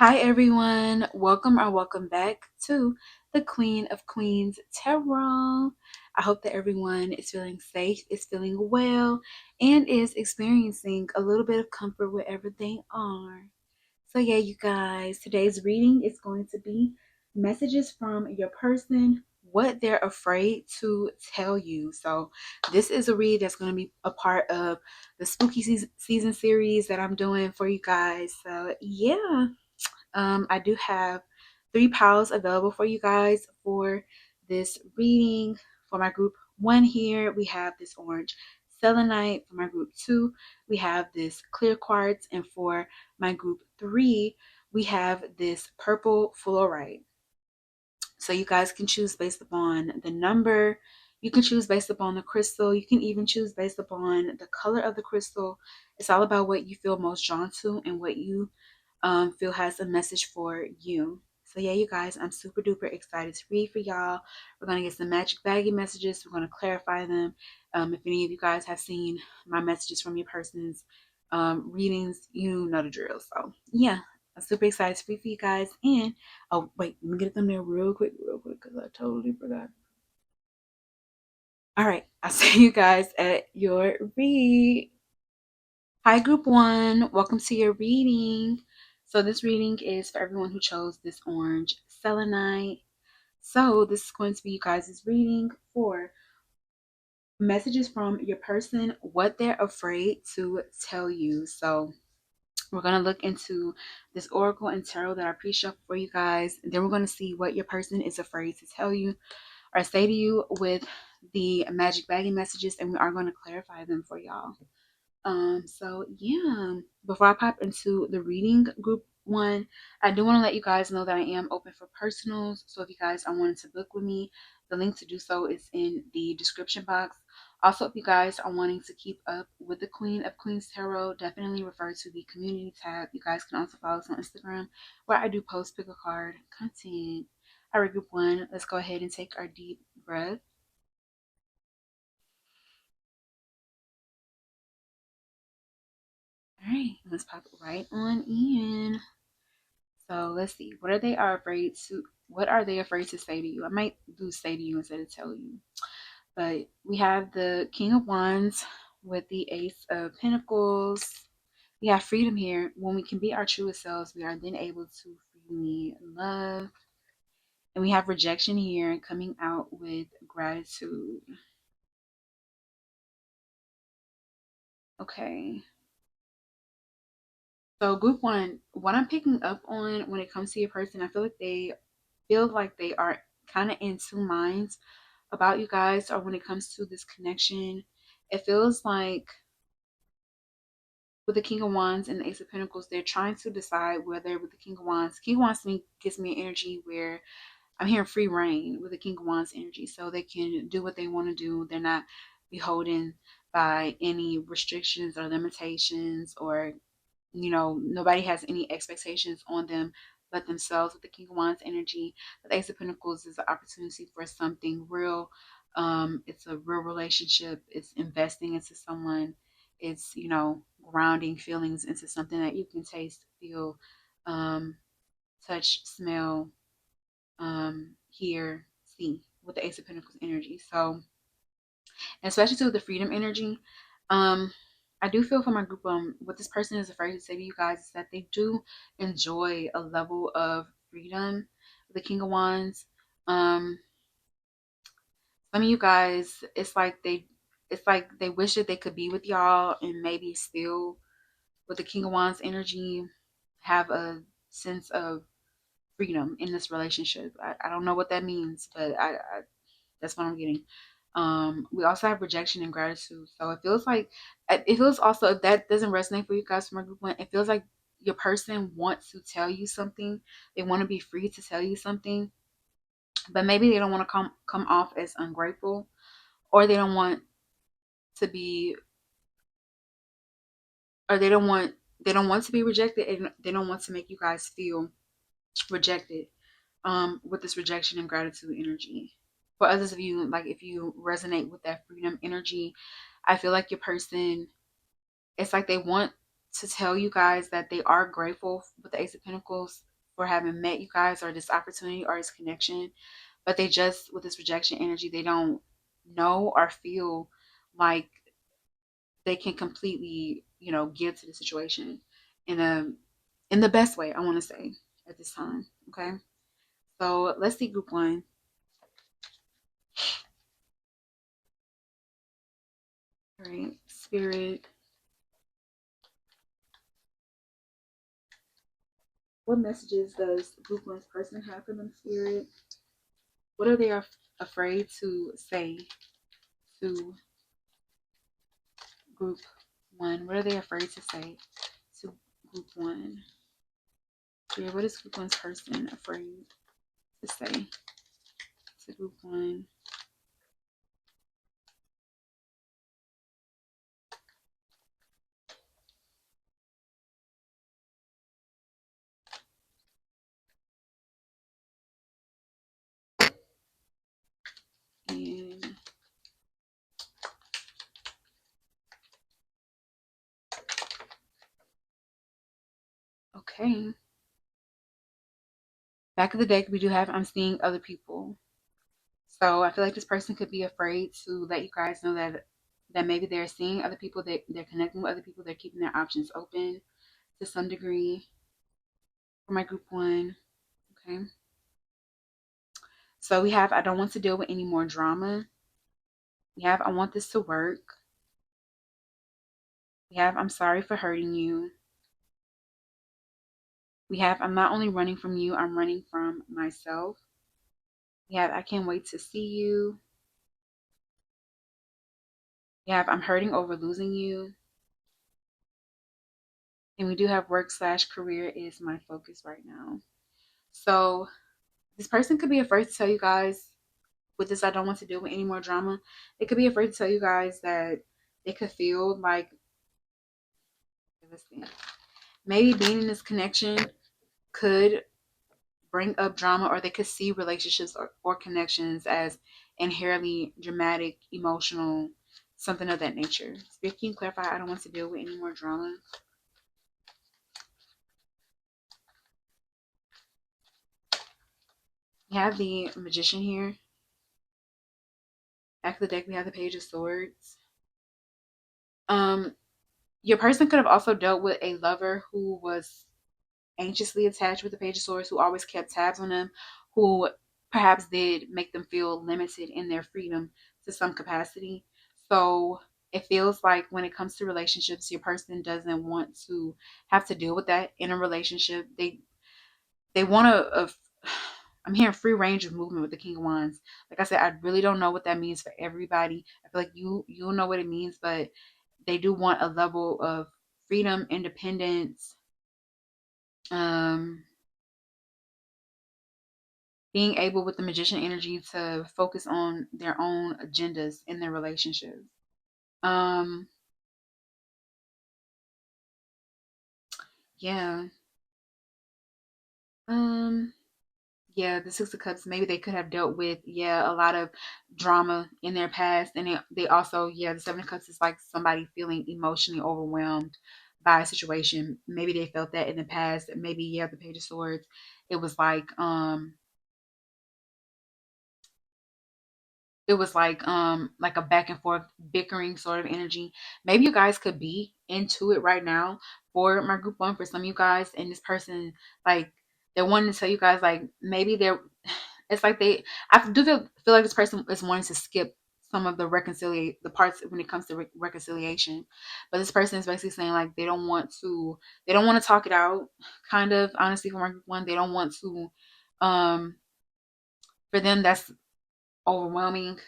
Hi everyone, welcome or welcome back to the Queen of Queens Tarot. I hope that everyone is feeling safe, is feeling well, and is experiencing a little bit of comfort wherever they are. So yeah, you guys, today's reading is going to be messages from your person, what they're afraid to tell you. So this is a read that's going to be a part of the spooky season series that I'm doing for you guys. So yeah. I do have 3 piles available for you guys for this reading. For my group 1 here, we have this orange Selenite. For my group 2, we have this clear quartz. And for my group 3, we have this purple fluorite. So you guys can choose based upon the number. You can choose based upon the crystal. You can even choose based upon the color of the crystal. It's all about what you feel most drawn to and what you feel has a message for you. So yeah, you guys, I'm super duper excited to read for y'all. We're going to get some magic baggy messages. We're going to clarify them. If any of you guys have seen my messages from your person's readings, you know the drill. So yeah, I'm super excited to read for you guys. And oh wait, let me get them there real quick, because I totally forgot. All right, I'll see you guys at your read. Hi, group 1. Welcome to your reading. So this reading is for everyone who chose this orange selenite. So this is going to be you guys' reading for messages from your person, what they're afraid to tell you. So we're going to look into this oracle and tarot that I pre-shuffled for you guys. And then we're going to see what your person is afraid to tell you or say to you with the magic bagging messages. And we are going to clarify them for y'all. So yeah, before I pop into the reading group 1, I do want to let you guys know that I am open for personals. So if you guys are wanting to book with me, the link to do so is in the description box. Also, if you guys are wanting to keep up with the Queen of Queens Tarot, definitely refer to the community tab. You guys can also follow us on Instagram where I do post pick a card content. All right, group 1, let's go ahead and take our deep breath. All right, let's pop it right on in. So let's see. What are they afraid to say to you? I might do say to you instead of tell you. But we have the King of Wands with the Ace of Pentacles. We have freedom here. When we can be our truest selves, we are then able to freely love. And we have rejection here coming out with gratitude. Okay. So group 1, what I'm picking up on when it comes to your person, I feel like they are kind of in 2 minds about you guys, or when it comes to this connection. It feels like with the King of Wands and the Ace of Pentacles, they're trying to decide whether with the King of Wands to me gives me an energy where I'm hearing free reign with the King of Wands energy. So they can do what they want to do. They're not beholden by any restrictions or limitations, or nobody has any expectations on them but themselves with the King of Wands energy. But the Ace of Pentacles is an opportunity for something real. It's a real relationship. It's investing into someone. It's, grounding feelings into something that you can taste, feel, touch, smell, hear, see with the Ace of Pentacles energy. So, especially to the freedom energy, um, I do feel for my group, what this person is afraid to say to you guys is that they do enjoy a level of freedom. The King of Wands, um, some of you guys, it's like they wish that they could be with y'all and maybe still with the King of Wands energy have a sense of freedom in this relationship. I don't know what that means, but I that's what I'm getting. We also have rejection and gratitude. So it feels also, if that doesn't resonate for you guys from our group 1, it feels like your person wants to tell you something. They want to be free to tell you something, but maybe they don't want to come off as ungrateful, or to be they don't want to be rejected, and they don't want to make you guys feel rejected with this rejection and gratitude energy. For others of you, like if you resonate with that freedom energy, I feel like your person, it's like they want to tell you guys that they are grateful with the Ace of Pentacles, for having met you guys, or this opportunity or this connection, but they just, with this rejection energy, they don't know or feel like they can completely, give to the situation in a in the best way, I want to say, at this time. Okay. So let's see group one. All right, spirit. What messages does group one's person have for them, spirit? What are they afraid to say to group one? What are they afraid to say to group one? Spirit, what is group one's person afraid to say to group one? And okay. Back of the deck, we do have I'm seeing other people. So I feel like this person could be afraid to let you guys know that maybe they're seeing other people, they're connecting with other people, they're keeping their options open to some degree for my group one. Okay. So we have I don't want to deal with any more drama. We have I want this to work. We have I'm sorry for hurting you. We have I'm not only running from you, I'm running from myself. We have I can't wait to see you. We have I'm hurting over losing you. And we do have work/career is my focus right now. So this person could be afraid to tell you guys with this I don't want to deal with any more drama. They could be afraid to tell you guys that they could feel like, let's see, maybe being in this connection could bring up drama, or they could see relationships or connections as inherently dramatic, emotional, something of that nature. Spirit, can you clarify? I don't want to deal with any more drama. We have the Magician here. Back of the deck, we have the Page of Swords. Um, your person could have also dealt with a lover who was anxiously attached with the Page of Swords, who always kept tabs on them, who perhaps did make them feel limited in their freedom to some capacity. So it feels like when it comes to relationships, your person doesn't want to have to deal with that in a relationship. They want a I'm hearing free range of movement with the King of Wands. Like I said, I really don't know what that means for everybody. I feel like you'll know what it means, but they do want a level of freedom, independence, um, being able with the Magician energy to focus on their own agendas in their relationships. Um, yeah. Um, yeah, the Six of Cups, maybe they could have dealt with, yeah, a lot of drama in their past. And they also, yeah, the Seven of Cups is like somebody feeling emotionally overwhelmed by a situation. Maybe they felt that in the past. Maybe, yeah, the Page of Swords, it was like a back and forth bickering sort of energy. Maybe you guys could be into it right now for my group one, for some of you guys, and this person, like, they're wanting to tell you guys, like, maybe they're it's like I do feel like this person is wanting to skip some of the reconciliate the parts when it comes to reconciliation. But this person is basically saying like they don't want to talk it out, kind of, honestly, for my group one. They don't want to, um for them that's overwhelming.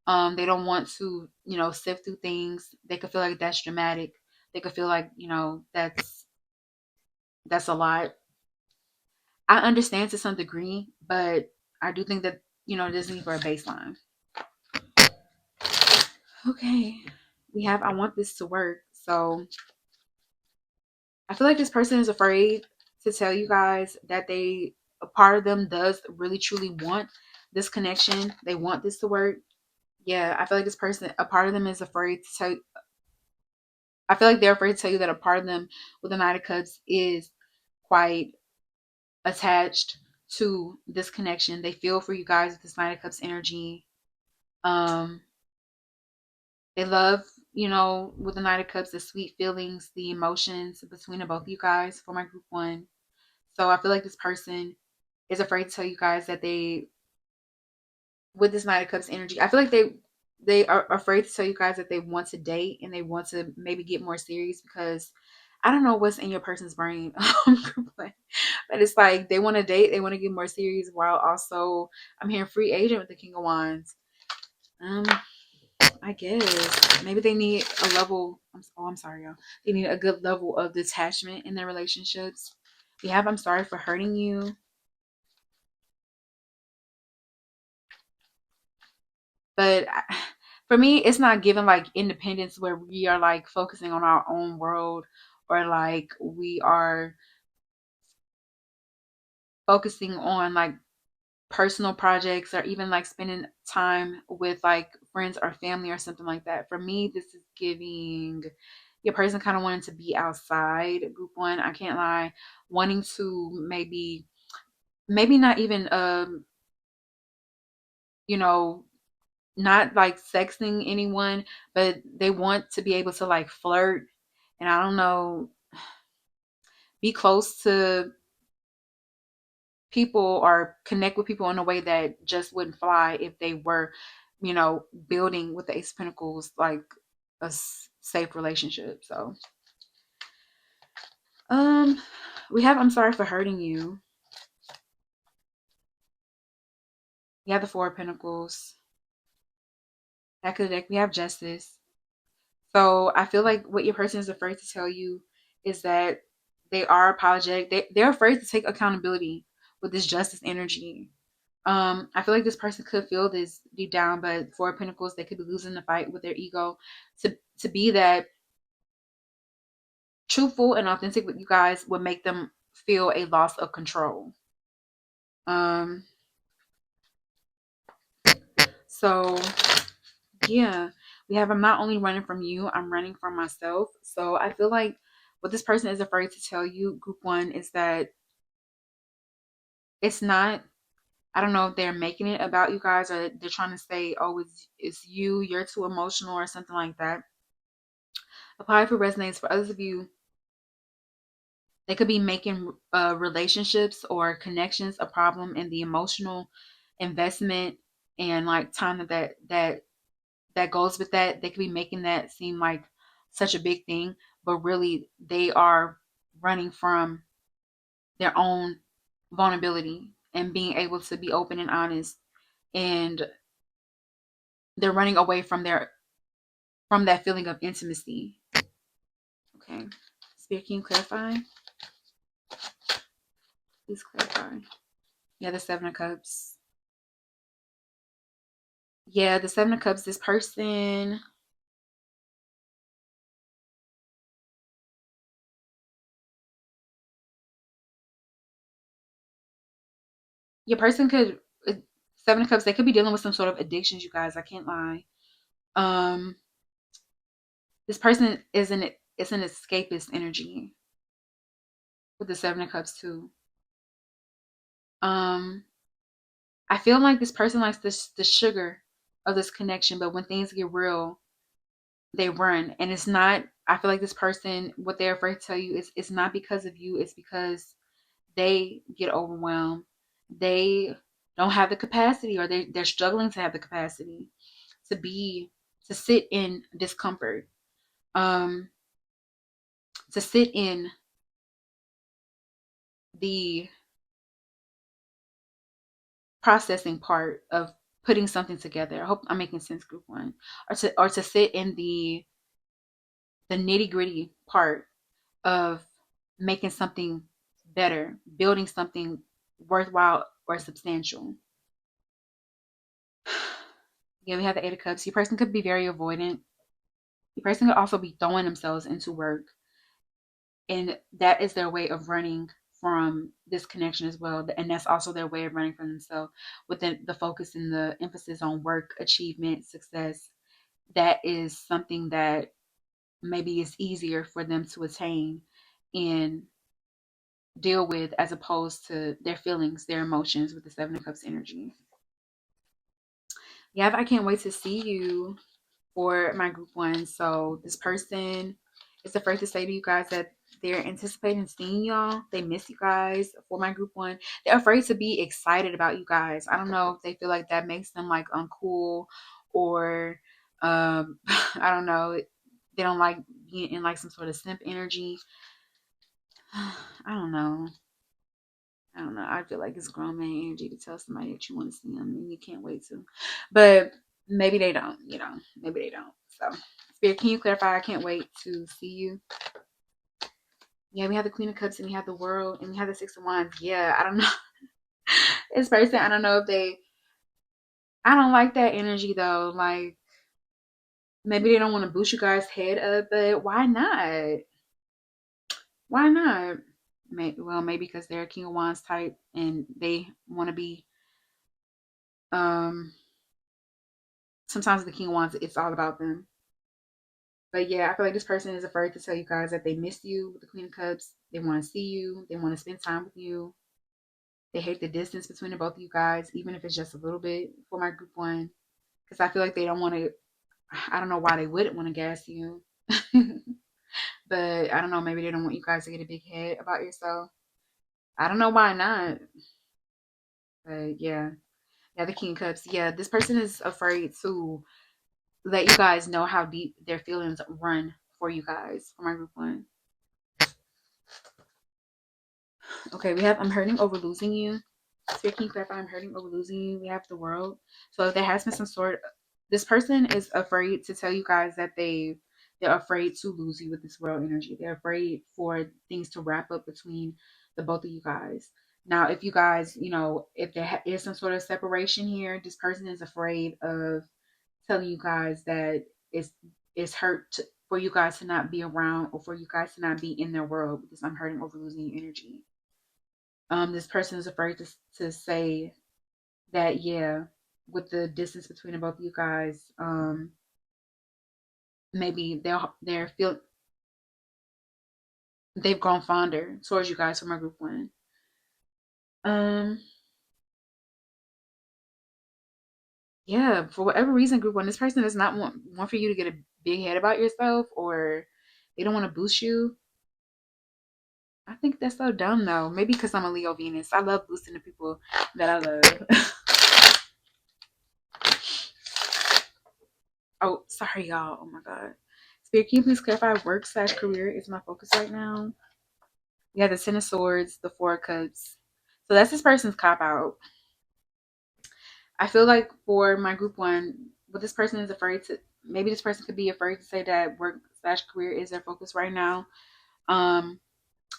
They don't want to, sift through things. They could feel like that's dramatic. They could feel like, that's a lot. I understand to some degree, but I do think that, there's need for a baseline. Okay. We have I want this to work. So I feel like this person is afraid to tell you guys that a part of them does really truly want this connection. They want this to work. Yeah, I feel like this person, a part of them is afraid to tell. I feel like they're afraid to tell you that a part of them with the Knight of Cups is quite attached to this connection. They feel for you guys with this Knight of Cups energy. Um, they love, with the Knight of Cups, the sweet feelings, the emotions between the both of you guys for my group one. So I feel like this person is afraid to tell you guys that they, with this Knight of Cups energy, I feel like they are afraid to tell you guys that they want to date and they want to maybe get more serious because I don't know what's in your person's brain. But it's like they want to date, they want to get more serious while also I'm hearing free agent with the King of Wands. Um, I guess maybe they need a level. I'm sorry, y'all. They need a good level of detachment in their relationships. We have I'm sorry for hurting you. But for me, it's not given like independence where we are like focusing on our own world or like we are focusing on like personal projects or even like spending time with like friends or family or something like that. For me, this is giving your person kind of wanting to be outside, group one. I can't lie, wanting to maybe not even you know not like sexting anyone, but they want to be able to like flirt and I don't know, be close to people or connect with people in a way that just wouldn't fly if they were, building with the Ace of Pentacles like a safe relationship. So, um, we have I'm sorry for hurting you. We have the Four of Pentacles. Back of the deck, we have Justice. So I feel like what your person is afraid to tell you is that they are apologetic. They're afraid to take accountability with this justice energy. I feel like this person could feel this deep down, but Four of Pentacles, they could be losing the fight with their ego to be that truthful and authentic with you guys would make them feel a loss of control. Um, so yeah, we have I'm not only running from you, I'm running from myself. So I feel like what this person is afraid to tell you, group one, is that it's not, I don't know if they're making it about you guys or they're trying to say, oh, it's you, you're too emotional or something like that. Apply for resonates for others of you. They could be making relationships or connections a problem in the emotional investment and like time that goes with that. They could be making that seem like such a big thing, but really they are running from their own vulnerability and being able to be open and honest, and they're running away from that feeling of intimacy. Okay. Spirit, can you clarify? Please clarify. Yeah, the Seven of Cups. Yeah, the Seven of Cups, this person, your person could, Seven of Cups, they could be dealing with some sort of addictions, you guys. I can't lie. Um, this person is an escapist energy with the Seven of Cups too. Um, I feel like this person likes the sugar of this connection, but when things get real, they run. And it's not, I feel like this person, what they're afraid to tell you is it's not because of you, it's because they get overwhelmed. They don't have the capacity or they're struggling to have the capacity to be to sit in discomfort. Um to sit in the processing part of putting something together. I hope I'm making sense, group one. Or to sit in the nitty-gritty part of making something better, building something worthwhile or substantial. Yeah, we have the Eight of Cups. Your person could be very avoidant. Your person could also be throwing themselves into work, and that is their way of running from this connection as well. And that's also their way of running from themselves with the focus and the emphasis on work, achievement, success. That is something that maybe is easier for them to attain. And deal with, as opposed to their feelings, their emotions with the Seven of Cups energy. Yeah, I can't wait to see you for my group one. So this person is afraid to say to you guys that they're anticipating seeing y'all. They miss you guys for my group one. They're afraid to be excited about you guys. I don't know if they feel like that makes them like uncool, or I don't know. They don't like being in like some sort of simp energy. I don't know. I don't know. I feel like it's grown man energy to tell somebody that you want to see them and you can't wait to. But maybe they don't, maybe they don't. So, Spirit, can you clarify? I can't wait to see you. Yeah, we have the Queen of Cups and we have the World and we have the Six of Wands. Yeah, I don't know. This person, I don't know if I don't like that energy though. Like, maybe they don't want to boost you guys' head up, but why not? Why not? Well, maybe because they're a King of Wands type and they want to be, um, sometimes the King of Wands, it's all about them. But yeah, I feel like this person is afraid to tell you guys that they miss you with the Queen of Cups. They want to see you. They want to spend time with you. They hate the distance between the both of you guys, even if it's just a little bit for my group one. Because I feel like they don't want to, I don't know why they wouldn't want to gas you. But I don't know, maybe they don't want you guys to get a big head about yourself. I don't know why not. But yeah. Yeah, the King of Cups. Yeah, this person is afraid to let you guys know how deep their feelings run for you guys, for my group one. Okay, we have I'm hurting over losing you. Spirit, can you clarify I'm hurting over losing you? We have the World. So if there has been some sort, this person is afraid to tell you guys that they're afraid to lose you with this World energy. They're afraid for things to wrap up between the both of you guys. Now, if you guys, if there is some sort of separation here, this person is afraid of telling you guys that it's hurt for you guys to not be around, or for you guys to not be in their world, because I'm hurting over losing you energy. This person is afraid to say that, yeah, with the distance between the both of you guys, maybe they're feel they've grown fonder towards you guys from our group one. Um, yeah, for whatever reason, group one, this person does not want for you to get a big head about yourself, or they don't want to boost you. I think that's so dumb though. Maybe because I'm a Leo Venus. I love boosting the people that I love. Oh, sorry, y'all. Oh my God. Spirit, can you please clarify work/career is my focus right now? We have the Ten of Swords, the Four of Cups. So that's this person's cop out. I feel like for my group one, what this person is afraid to, maybe this person could be afraid to say that work/career is their focus right now. Um,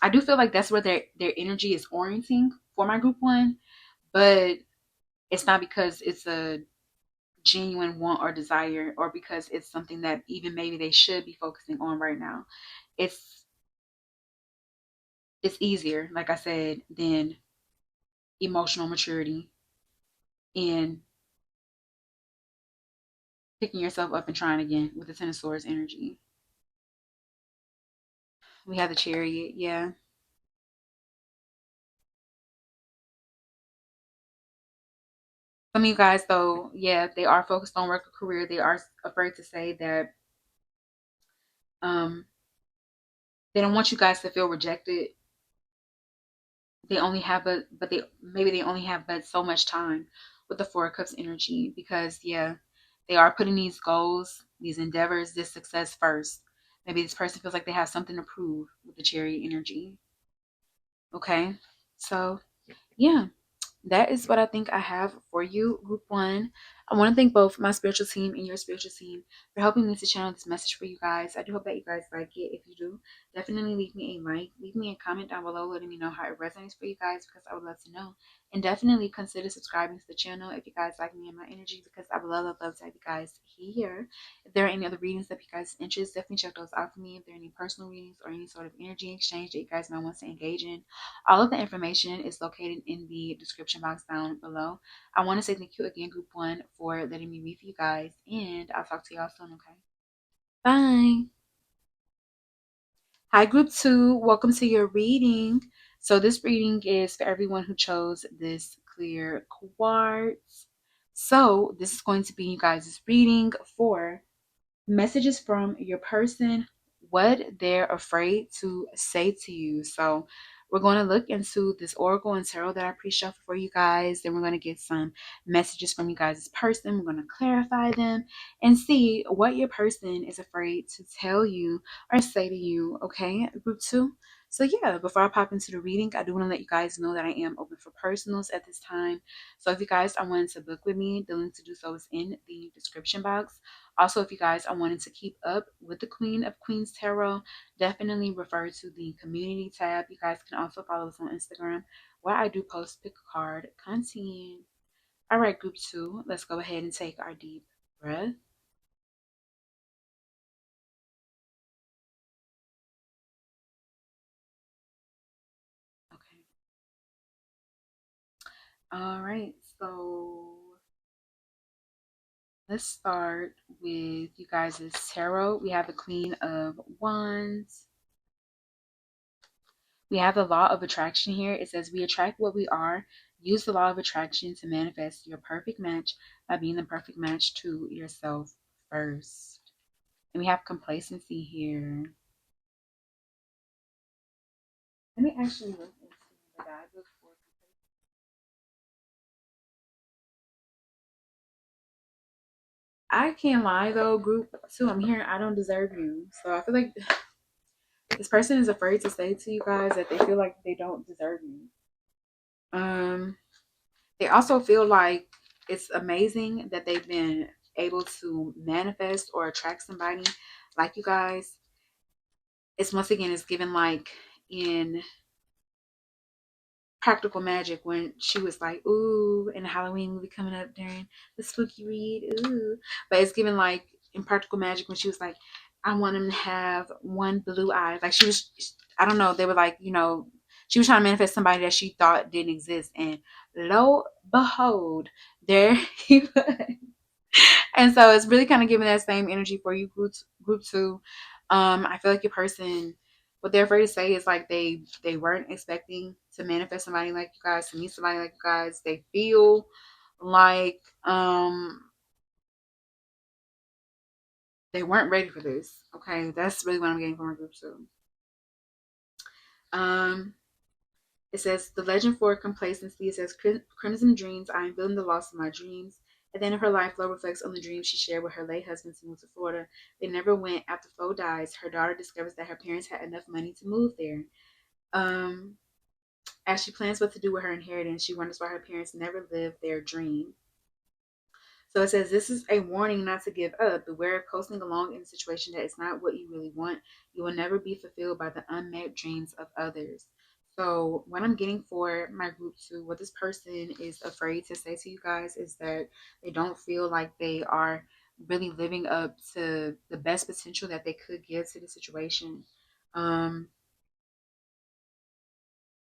I do feel like that's where their energy is orienting for my group one, but it's not because it's a genuine want or desire, or because it's something that even maybe they should be focusing on right now. It's it's easier, like I said, than emotional maturity and picking yourself up and trying again with the Ten of Swords energy. We have the Chariot, yeah. Some of you guys, though, yeah, they are focused on work or career. They are afraid to say that um, they don't want you guys to feel rejected. They only have but they maybe they only have but so much time with the Four of Cups energy, because yeah, they are putting these goals, these endeavors, this success first. Maybe this person feels like they have something to prove with the Chariot energy. Okay, so yeah, that is what I think I have for you, group one. I want to thank both my spiritual team and your spiritual team for helping me to channel this message for you guys. I do hope that you guys like it. If you do, definitely leave me a like, leave me a comment down below letting me know how it resonates for you guys, because I would love to know. And definitely consider subscribing to the channel if you guys like me and my energy, because I would love to have you guys here. If there are any other readings that you guys are interested, definitely check those out for me. If there are any personal readings or any sort of energy exchange that you guys might want to engage in, all of the information is located in the description box down below. I want to say thank you again, group one, for letting me read for you guys, and I'll talk to y'all soon, okay? Bye. Hi, group two. Welcome to your reading. So this reading is for everyone who chose this clear quartz. So this is going to be you guys' reading for messages from your person, what they're afraid to say to you. So we're going to look into this oracle and tarot that I pre-shuffled for you guys. Then we're going to get some messages from you guys' person. We're going to clarify them and see what your person is afraid to tell you or say to you. Okay, group two. So yeah, before I pop into the reading, I do want to let you guys know that I am open for personals at this time. So if you guys are wanting to book with me, the link to do so is in the description box. Also, if you guys are wanting to keep up with the Queen of Queens Tarot, definitely refer to the community tab. You guys can also follow us on Instagram where I do post pick a card content. All right, group two, let's go ahead and take our deep breath. Okay. All right, so let's start with you guys' tarot. We have the Queen of Wands. We have the law of attraction here. It says we attract what we are. Use the law of attraction to manifest your perfect match by being the perfect match to yourself first. And we have complacency here. Let me actually look into the guidebook for I can't lie though, group two, I'm here. I don't deserve you. So I feel like this person is afraid to say to you guys that they feel like they don't deserve you. Um, they also feel like it's amazing that they've been able to manifest or attract somebody like you guys. It's once again, it's given like in Practical Magic when she was like, ooh, in the Halloween movie coming up during the spooky read, ooh. But it's given like in Practical Magic when she was like, I want him to have one blue eye. Like she was, I don't know, they were like, she was trying to manifest somebody that she thought didn't exist. And lo behold, there he was. And so it's really kind of giving that same energy for you, group two. I feel like your person, what they're afraid to say is like they weren't expecting to manifest somebody like you guys, to meet somebody like you guys. They feel like they weren't ready for this. Okay, that's really what I'm getting from our group two. Um, It says, the legend for complacency. It says, Crimson Dreams, I am feeling the loss of my dreams. At the end of her life, Flo reflects on the dreams she shared with her late husband to move to Florida. They never went. After Flo dies, her daughter discovers that her parents had enough money to move there. Um, as she plans what to do with her inheritance, she wonders why her parents never lived their dream. So it says, this is a warning not to give up. Beware of coasting along in a situation that is not what you really want. You will never be fulfilled by the unmet dreams of others. So what I'm getting for my group two, what this person is afraid to say to you guys is that they don't feel like they are really living up to the best potential that they could give to the situation. Um,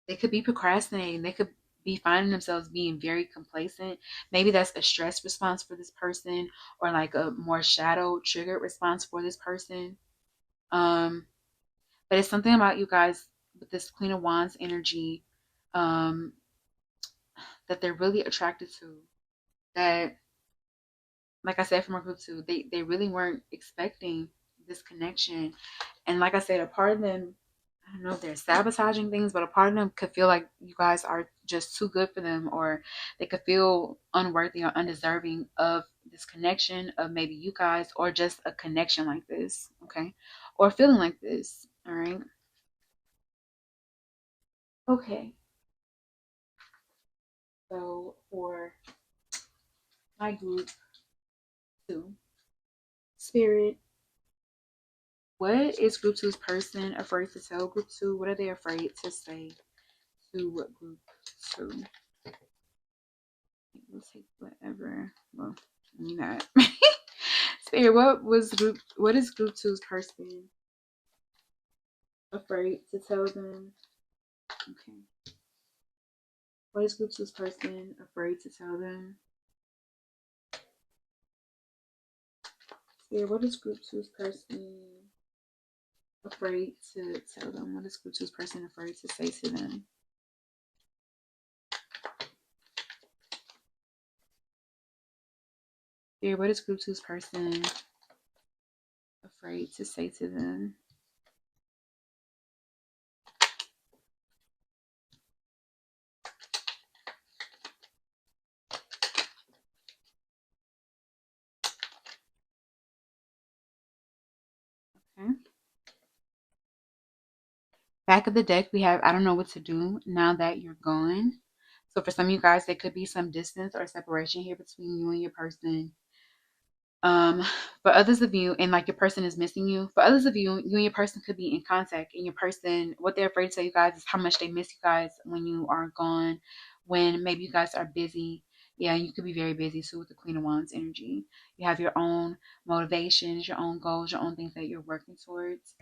they could be procrastinating. They could be finding themselves being very complacent. Maybe that's a stress response for this person or like a more shadow triggered response for this person. Um, but it's something about you guys with this Queen of Wands energy um, that they're really attracted to. That, like I said from our group two, they really weren't expecting this connection. And like I said, a part of them, I don't know if they're sabotaging things, but a part of them could feel like you guys are just too good for them, or they could feel unworthy or undeserving of this connection, of maybe you guys, or just a connection like this, okay? Or feeling like this, all right? Okay, so for my group two, Spirit, what is group two's person afraid to tell group two? What are they afraid to say to group two? We'll take whatever. Well, I mean that. Spirit, what is group two's person afraid to tell them? Okay. What is group two's person afraid to tell them? Spirit, what is group two's person afraid to tell them? What is group two's person afraid to say to them? Spirit, what is group two's person afraid to say to them? Okay. Back of the deck, we have I don't know what to do now that you're gone. So for some of you guys, there could be some distance or separation here between you and your person. Um, for others of you, and like your person is missing you. For others of you, you and your person could be in contact, and your person, what they're afraid to tell you guys is how much they miss you guys when you are gone, when maybe you guys are busy. Yeah, you could be very busy too with the Queen of Wands energy. You have your own motivations, your own goals, your own things that you're working towards.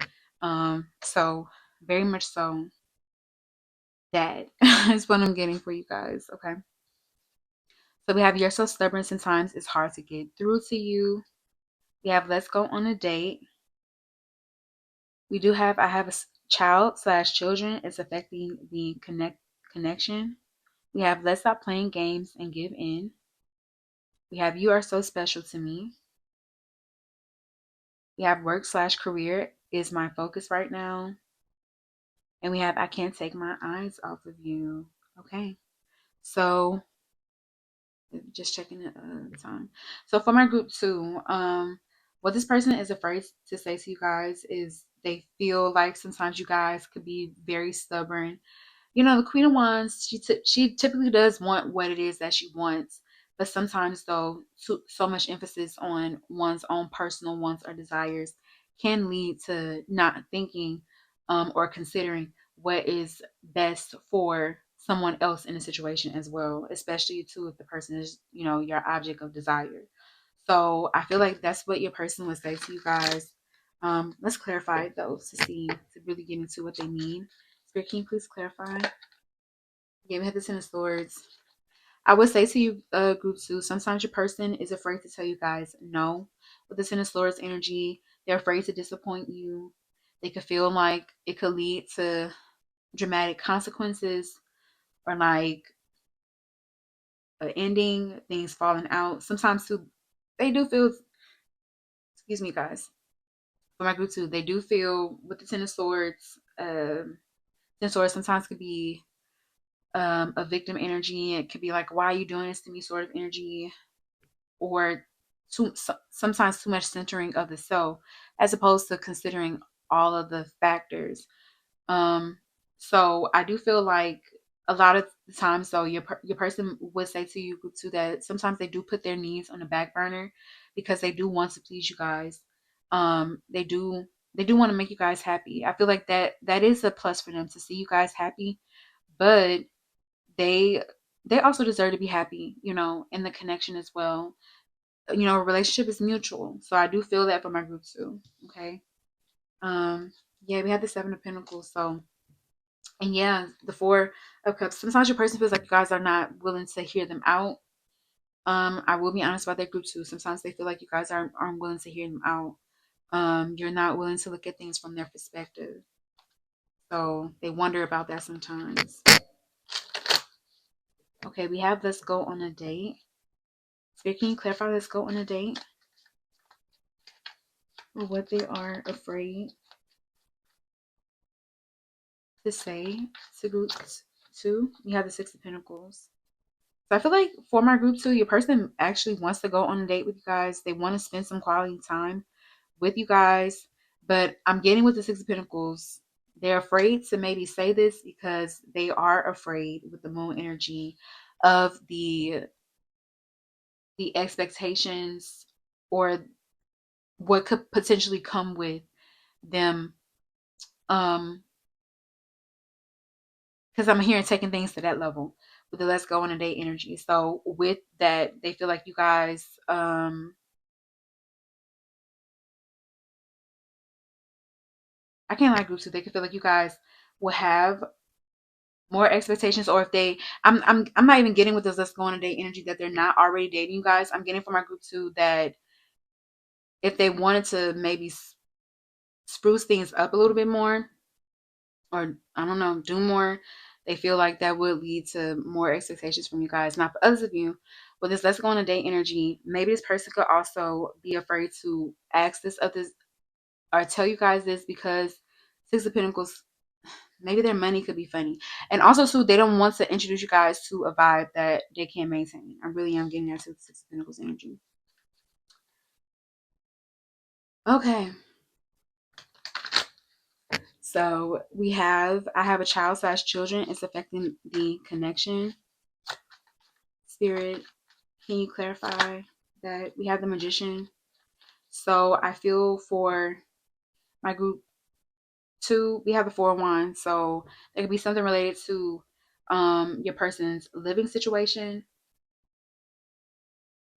So very much so that is what I'm getting for you guys. Okay. So we have you're so stubborn sometimes it's hard to get through to you. We have let's go on a date. We do have I have a child slash children. It's affecting the connection. We have let's stop playing games and give in. We have you are so special to me. We have work slash career is my focus right now. And we have I can't take my eyes off of you. Okay. So just checking the time. So for my group two, what this person is afraid to say to you guys is they feel like sometimes you guys could be very stubborn. You know, the Queen of Wands, she typically does want what it is that she wants, but sometimes though, so much emphasis on one's own personal wants or desires can lead to not thinking or considering what is best for someone else in a situation as well, especially too if the person is, you know, your object of desire. So I feel like that's what your person would say to you guys. Let's clarify it though to see to really get into what they mean. Spirit, can you please clarify? Yeah, we have the Ten of Swords. I would say to you, group two, sometimes your person is afraid to tell you guys no. With the Ten of Swords energy, they're afraid to disappoint you. They could feel like it could lead to dramatic consequences or like an ending, things falling out. Sometimes too, they do feel, excuse me, guys, for my group two, they do feel with the Ten of Swords, Ten of Swords sometimes could be a victim energy. It could be like, why are you doing this to me sort of energy, or sometimes too much centering of the self as opposed to considering all of the factors. Um, so I do feel like a lot of the times, though, your person would say to you too that sometimes they do put their needs on the back burner because they do want to please you guys. They do want to make you guys happy. I feel like that is a plus for them to see you guys happy, but they they also deserve to be happy, you know, in the connection as well. You know, a relationship is mutual. So I do feel that for my group too. Okay. Um, yeah, we had the Seven of Pentacles. So and yeah, the Four of Cups. Sometimes your person feels like you guys are not willing to hear them out. I will be honest about that group too. Sometimes they feel like you guys aren't willing to hear them out. You're not willing to look at things from their perspective. So they wonder about that sometimes. Okay, we have let's go on a date. So can you clarify let's go on a date? Or what they are afraid to say to group two? You have the Six of Pentacles. So I feel like for my group two, your person actually wants to go on a date with you guys. They want to spend some quality time with you guys. But I'm getting with the Six of Pentacles. They're afraid to maybe say this because they are afraid with the moon energy of the expectations or what could potentially come with them, because I'm hearing taking things to that level with the let's go on a date energy. So with that, they feel like you guys, I can't lie, groups, so they could feel like you guys will have more expectations, or if they, I'm not even getting with this let's go on a date energy that they're not already dating you guys. I'm getting from my group too that if they wanted to maybe spruce things up a little bit more, or I don't know, do more, They feel like that would lead to more expectations from you guys. Now, for others of you, with this let's go on a date energy, maybe this person could also be afraid to ask this of this or tell you guys this because Six of Pentacles, maybe their money could be funny. And also, too, they don't want to introduce you guys to a vibe that they can't maintain. I really am getting that to Six of Pentacles energy. Okay. So I have a child slash children. It's affecting the connection. Spirit, can you clarify that? We have the Magician. So I feel for my group two, we have the Four of Wands. So there could be something related to your person's living situation.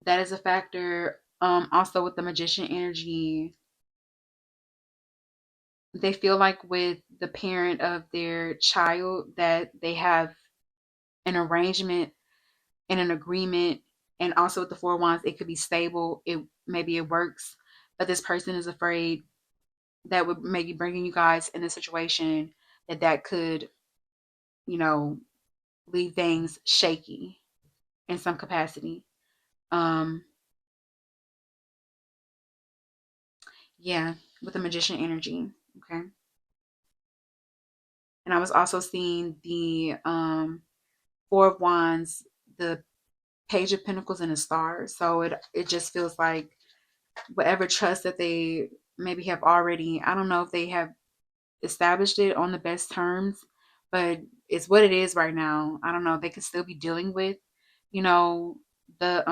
That is a factor. Also with the Magician energy, they feel like with the parent of their child that they have an arrangement and an agreement. And also with the Four of Wands, it could be stable. Maybe it works, but this person is afraid that would maybe bringing you guys in a situation that could, you know, leave things shaky in some capacity. Um, yeah, with the Magician energy. Okay. And I was also seeing the Four of Wands, the Page of Pentacles, and a star. So it just feels like whatever trust that they maybe have already, I don't know if they have established it on the best terms, but it's what it is right now. I don't know. They could still be dealing with, you know, the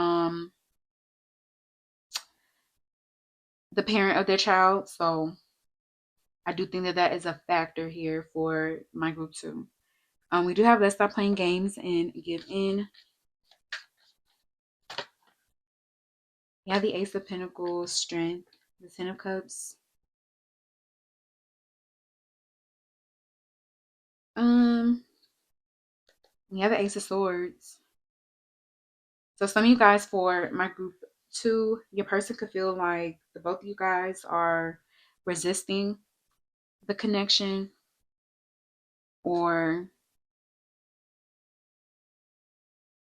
parent of their child. So I do think that that is a factor here for my group too. We do have Let's Stop Playing Games and Give In. We have the Ace of Pentacles, Strength, the Ten of Cups. Um, we have the Ace of Swords. So some of you guys for my group two, your person could feel like the both of you guys are resisting the connection, or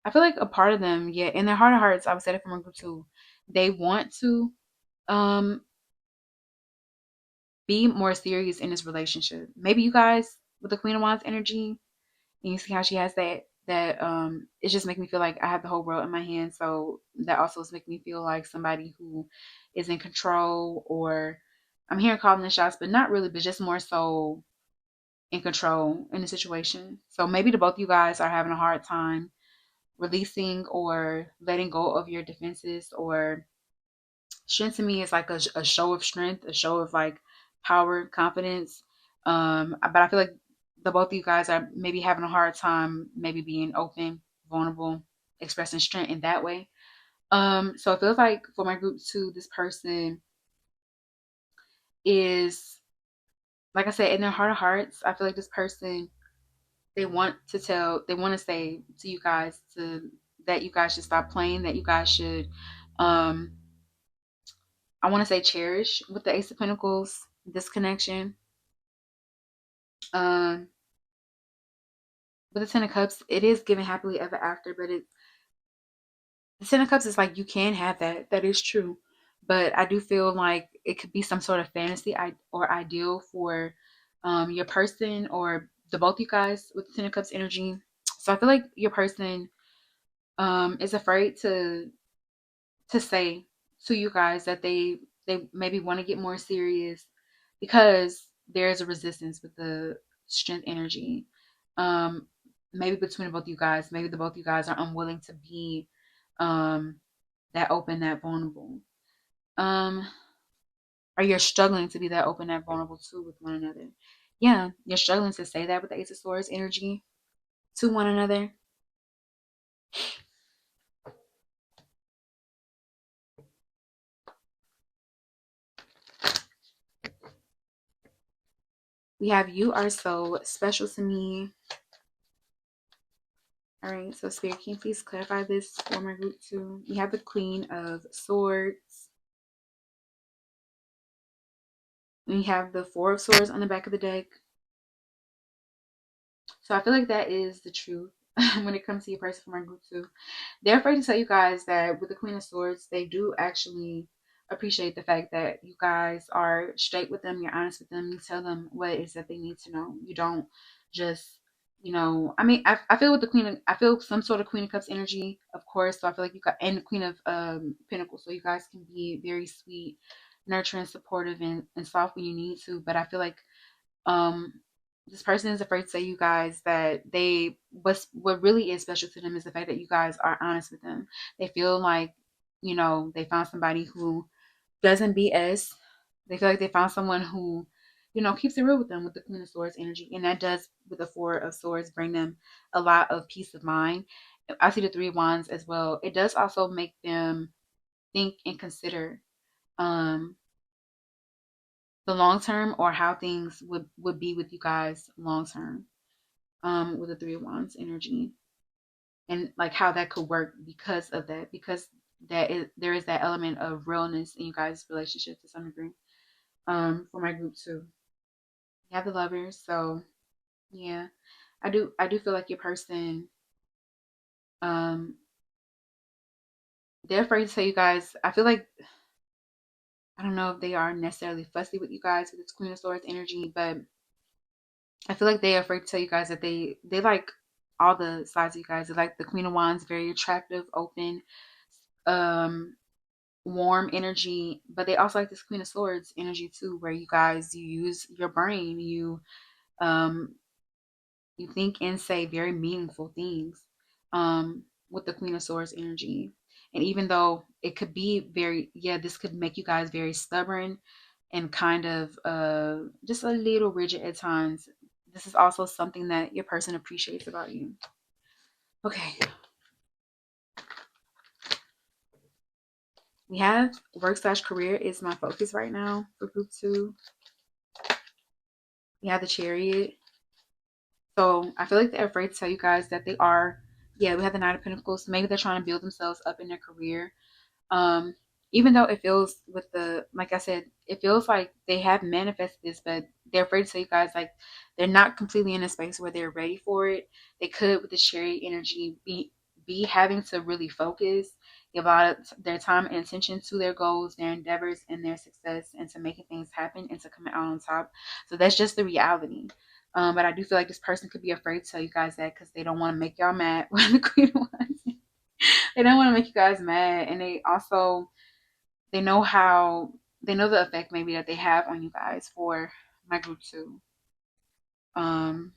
I feel like a part of them, yeah, in their heart of hearts, I would say that from my group two, they want to um be more serious in this relationship. Maybe you guys with the Queen of Wands energy, and you see how she has that it's just making me feel like I have the whole world in my hands. So that also is making me feel like somebody who is in control, or I'm hearing calling the shots, but not really, but just more so in control in the situation. So maybe the both of you guys are having a hard time releasing or letting go of your defenses. Or strength to me is like a show of strength, a show of like power, confidence. But I feel like the both of you guys are maybe having a hard time, maybe being open, vulnerable, expressing strength in that way. So it feels like for my group two, this person is, like I said, in their heart of hearts, I feel like this person, they want to say to you guys to that you guys should stop playing, that you guys should, um, I want to say cherish with the Ace of Pentacles, this connection. Um, with the Ten of Cups, it is given happily ever after, but the Ten of Cups is like you can have that. That is true, but I do feel like it could be some sort of fantasy or ideal for your person or the both of you guys with the Ten of Cups energy. So I feel like your person is afraid to say to you guys that they maybe want to get more serious because there's a resistance with the strength energy. Um, maybe between both you guys, maybe the both of you guys are unwilling to be um that open, that vulnerable. Um, or you're struggling to be that open, that vulnerable too with one another. Yeah, you're struggling to say that with the Ace of Swords energy to one another. We have you are so special to me. All right, so Spirit, can you please clarify this for my group too? We have the Queen of Swords. We have the Four of Swords on the back of the deck. So I feel like that is the truth when it comes to your person from our group too. They're afraid to tell you guys that with the Queen of Swords, they do actually appreciate the fact that you guys are straight with them, you're honest with them, you tell them what it is that they need to know. You don't just, I mean, I feel with the I feel some sort of Queen of Cups energy, of course. So I feel like you got, and the Queen of Pentacles. So you guys can be very sweet, nurturing, supportive, and soft when you need to. But I feel like um this person is afraid to say you guys that what really is special to them is the fact that you guys are honest with them. They feel like, they found somebody who doesn't BS. They feel like they found someone who, keeps it real with them with the Queen of Swords energy. And that does, with the Four of Swords, bring them a lot of peace of mind. I see the Three of Wands as well. It does also make them think and consider um the long term, or how things would be with you guys long term, with the Three of Wands energy, and like how that could work because of that, because there is that element of realness in you guys' relationship to some degree. For my group too, you have the Lovers. So yeah, I do feel like your person, um they're afraid to tell you guys. I feel like, I don't know if they are necessarily fussy with you guys with this Queen of Swords energy, but I feel like they are afraid to tell you guys that they like all the sides of you guys. They like the Queen of Wands, very attractive, open, um, warm energy, but they also like this Queen of Swords energy too, where you use your brain, um you think and say very meaningful things, with the Queen of Swords energy. And even though it could be very, yeah, this could make you guys very stubborn and kind of just a little rigid at times. This is also something that your person appreciates about you. Okay, we have work slash career is my focus right now for group two. We have the Chariot. So I feel like they're afraid to tell you guys that they are. Yeah, we have the Knight of Pentacles. Maybe they're trying to build themselves up in their career. Um, Even though it feels with the, like I said, it feels like they have manifested this, but they're afraid to tell you guys like they're not completely in a space where they're ready for it. They could, with the Chariot energy, be having to really focus, give a lot of their time and attention to their goals, their endeavors, and their success, and to making things happen and to coming out on top. So that's just the reality. But I do feel like this person could be afraid to tell you guys that because they don't want to make y'all mad when the Queen wants. They don't want to make you guys mad, and they also, they know how, they know the effect maybe that they have on you guys for my group too. Um,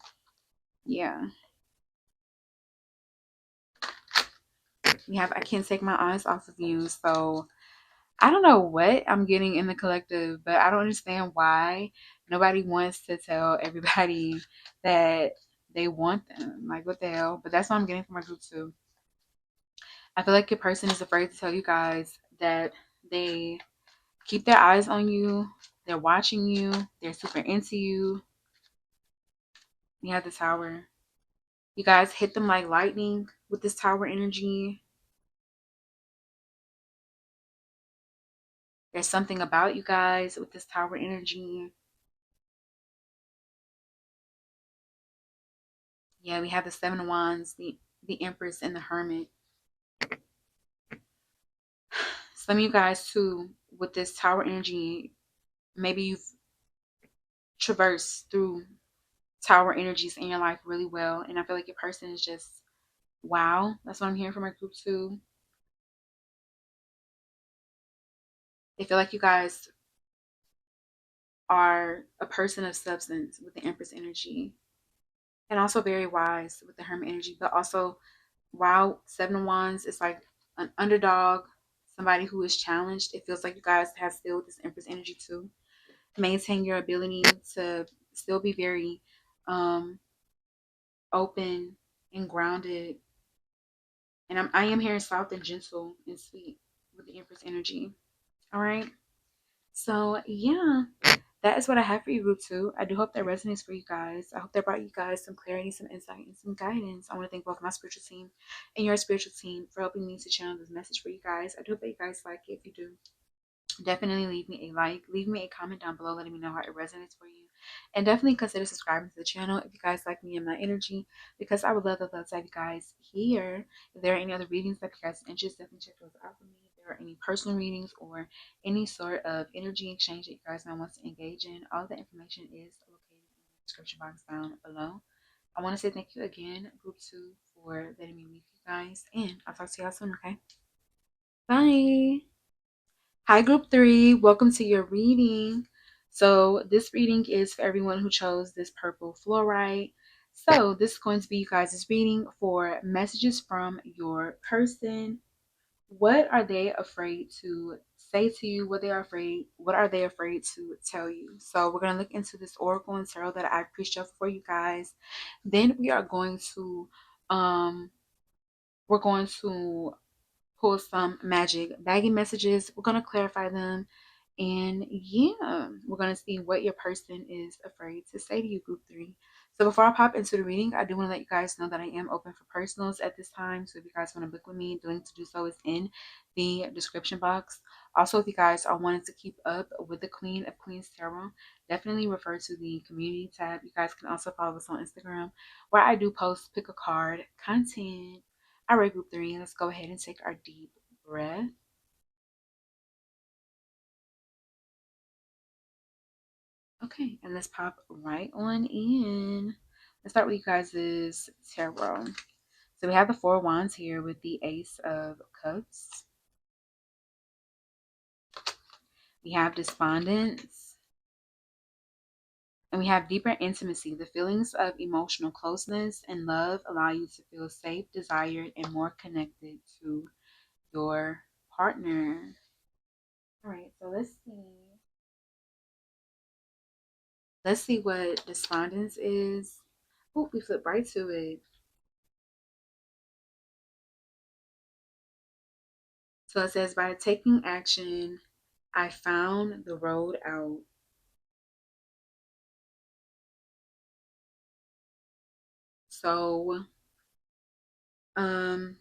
yeah, we have I can't take my eyes off of you. So I don't know what I'm getting in the collective, but I don't understand why nobody wants to tell everybody that they want them. Like, what the hell? But that's what I'm getting from my group too. I feel like your person is afraid to tell you guys that they keep their eyes on you, they're watching you, they're super into you. You have the Tower. You guys hit them like lightning with this Tower energy. There's something about you guys with this Tower energy. Yeah, we have the Seven of Wands, the Empress, and the Hermit. Some of you guys too, with this Tower energy, maybe you've traversed through Tower energies in your life really well, and I feel like your person is just wow. That's what I'm hearing from my group too. They feel like you guys are a person of substance with the Empress energy, and also very wise with the Hermit energy. But also, while Seven of Wands is like an underdog, somebody who is challenged, it feels like you guys have still this Empress energy too. Maintain your ability to still be very open and grounded. And I am hearing soft and gentle and sweet with the Empress energy. All right. So yeah, that is what I have for you, group two. I do hope that resonates for you guys. I hope that brought you guys some clarity, some insight, and some guidance. I want to thank both my spiritual team and your spiritual team for helping me to channel this message for you guys. I do hope that you guys like it. If you do, definitely leave me a like, leave me a comment down below letting me know how it resonates for you. And definitely consider subscribing to the channel if you guys like me and my energy, because I would love to have you guys here. If there are any other readings that you guys are interested, definitely check those out for me. If there are any personal readings or any sort of energy exchange that you guys might want to engage in, all the information is located in the description box down below. I want to say thank you again, Group 2, for letting me meet you guys, and I'll talk to y'all soon, okay? Bye! Hi, Group 3. Welcome to your reading. So this reading is for everyone who chose this purple fluorite. So this is going to be you guys' reading for messages from your person. What are they afraid to say to you? What are they afraid to tell you? So we're gonna look into this oracle and tarot that I pre-shuffled for you guys. Then we are going to we're going to pull some magic bagging messages. We're going to clarify them. And yeah, we're going to see what your person is afraid to say to you, Group 3. So before I pop into the reading, I do want to let you guys know that I am open for personals at this time. So if you guys want to book with me, the link to do so is in the description box. Also, if you guys are wanting to keep up with the Queen of Queens Tarot, definitely refer to the community tab. You guys can also follow us on Instagram, where I do post pick a card content. All right, Group 3, let's go ahead and take our deep breath. Okay, and let's pop right on in. Let's start with you guys' tarot. So we have the Four Wands here with the Ace of Cups. We have Despondence. And we have deeper intimacy. The feelings of emotional closeness and love allow you to feel safe, desired, and more connected to your partner. All right, so let's see. Let's see what despondence is. Oh, we flip right to it. So it says, by taking action, I found the road out. So, um,